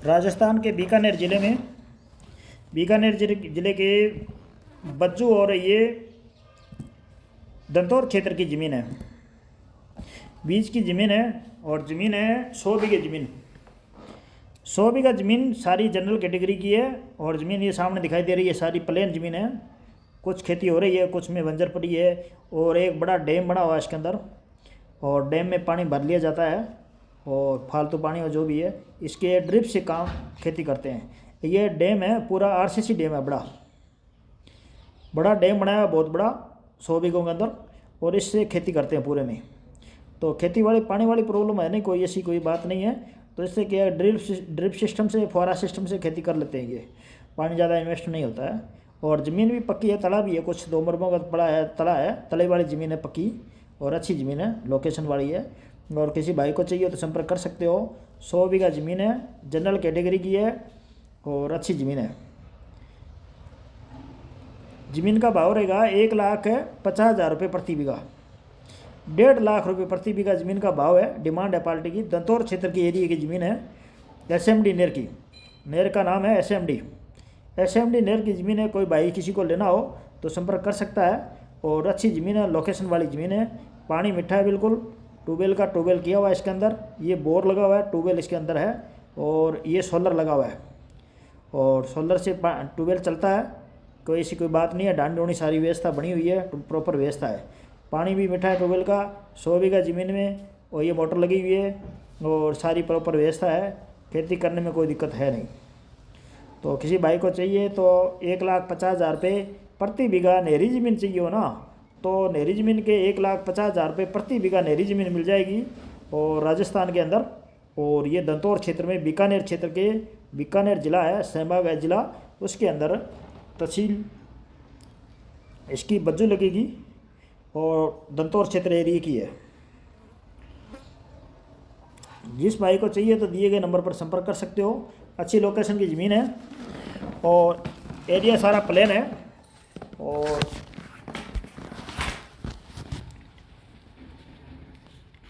राजस्थान के बीकानेर ज़िले में, बीकानेर ज़िले के बज्जू और ये दंतौर क्षेत्र की ज़मीन है। बीच की ज़मीन है और ज़मीन है 100 बीघे ज़मीन। 100 बीघा ज़मीन सारी जनरल कैटेगरी की है और ज़मीन ये सामने दिखाई दे रही है सारी प्लेन ज़मीन है। कुछ खेती हो रही है, कुछ में बंजर पड़ी है और एक बड़ा डैम बना हुआ है इसके अंदर, और डैम में पानी भर लिया जाता है और फालतू पानी और जो भी है इसके ड्रिप से काम खेती करते हैं। ये डैम है पूरा आरसीसी डैम है, बड़ा डैम बनाया है, बहुत बड़ा 100 बीघों के अंदर, और इससे खेती करते हैं पूरे में। तो खेती वाली पानी वाली प्रॉब्लम है नहीं, कोई ऐसी कोई बात नहीं है। तो इससे क्या है, ड्रिप सिस्टम से, फुहारा सिस्टम से खेती कर लेते हैं। ये पानी ज़्यादा इन्वेस्ट नहीं होता है और ज़मीन भी पक्की है, तला भी है, कुछ 2 मरबों का पड़ा है, तला है, तले वाली ज़मीन है पक्की और अच्छी ज़मीन है, लोकेशन वाली है। और किसी भाई को चाहिए तो संपर्क कर सकते हो। 100 बीघा ज़मीन है, जनरल कैटेगरी की है और अच्छी ज़मीन है। ज़मीन का भाव रहेगा 1,50,000 रुपये प्रति बीघा। 1.5 लाख रुपये प्रति बीघा ज़मीन का भाव है। डिमांड है पार्टी की। दंतौर क्षेत्र की एरिया की ज़मीन है, SMD नेर की, नेर का नाम है SMD नेर की ज़मीन है। कोई भाई किसी को लेना हो तो संपर्क कर सकता है और अच्छी ज़मीन है, लोकेशन वाली ज़मीन है। पानी मीठा है बिल्कुल, ट्यूबवेल किया हुआ है इसके अंदर, ये बोर लगा हुआ है, ट्यूबवेल इसके अंदर है और ये सोलर लगा हुआ है और सोलर से ट्यूबवेल चलता है। कोई ऐसी कोई बात नहीं है, डांडी डोनी सारी व्यवस्था बनी हुई है, प्रॉपर व्यवस्था है। पानी भी मीठा है ट्यूबवेल का 100 बीघा ज़मीन में, और ये मोटर लगी हुई है और सारी प्रॉपर व्यवस्था है। खेती करने में कोई दिक्कत है नहीं। तो किसी भाई को चाहिए तो 1,50,000 रुपये प्रति बीघा नहरी ज़मीन चाहिए हो ना, तो नहरी ज़मीन के 1,50,000 रुपये प्रति बीघा नहरी ज़मीन मिल जाएगी और राजस्थान के अंदर। और ये दंतौर क्षेत्र में, बीकानेर क्षेत्र के, बीकानेर ज़िला है, शहबाग है ज़िला, उसके अंदर तहसील इसकी बज्जू लगेगी और दंतौर क्षेत्र एरिया की है। जिस भाई को चाहिए तो दिए गए नंबर पर संपर्क कर सकते हो। अच्छी लोकेशन की ज़मीन है और एरिया सारा प्लेन है और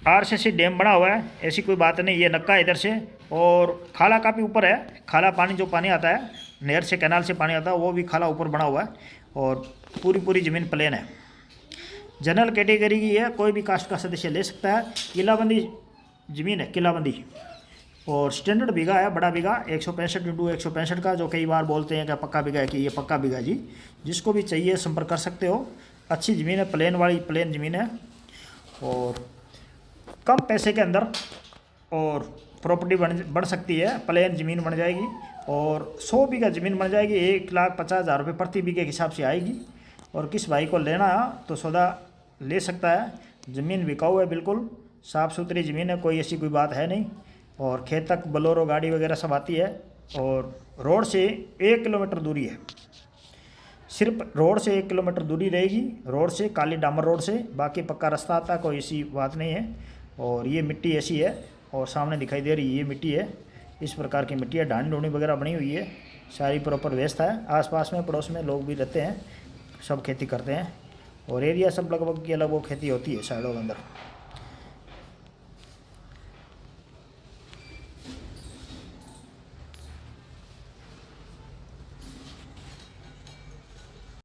आरसीसी डैम बना हुआ है, ऐसी कोई बात नहीं। ये नक्का इधर से और खाला काफ़ी ऊपर है। खाला पानी जो पानी आता है नहर से, कैनाल से पानी आता है, वो भी खाला ऊपर बना हुआ है और पूरी ज़मीन प्लेन है। जनरल कैटेगरी की है, कोई भी कास्ट का सदस्य ले सकता है। किलाबंदी ज़मीन है, किलाबंदी, और स्टैंडर्ड बीघा है, बड़ा बीघा 165x165 का, जो कई बार बोलते हैं कि पक्का बीघा है, कि ये पक्का बीघा जी। जिसको भी चाहिए संपर्क कर सकते हो। अच्छी ज़मीन है, प्लेन ज़मीन है और कम पैसे के अंदर और प्रॉपर्टी बन सकती है। प्लेन ज़मीन बन जाएगी और 100 बीघा ज़मीन बन जाएगी। 1,50,000 रुपये प्रति बीघे के हिसाब से आएगी। और किस भाई को लेना है तो सौदा ले सकता है। ज़मीन बिकाऊ है, बिल्कुल साफ़ सुथरी ज़मीन है, कोई ऐसी कोई बात है नहीं। और खेत तक बोलेरो गाड़ी वगैरह सब आती है और रोड से 1 किलोमीटर दूरी है। सिर्फ रोड से 1 किलोमीटर दूरी रहेगी, रोड से, काली डामर रोड से। बाकी पक्का रास्ता आता है, कोई ऐसी बात नहीं है। और ये मिट्टी ऐसी है और सामने दिखाई दे रही है ये मिट्टी है, इस प्रकार की मिट्टी है। ढांडी ढूंढी वगैरह बनी हुई है, सारी प्रॉपर व्यवस्था है। आसपास में पड़ोस में लोग भी रहते हैं, सब खेती करते हैं और एरिया सब लगभग की अलग वो खेती होती है साइडों के अंदर।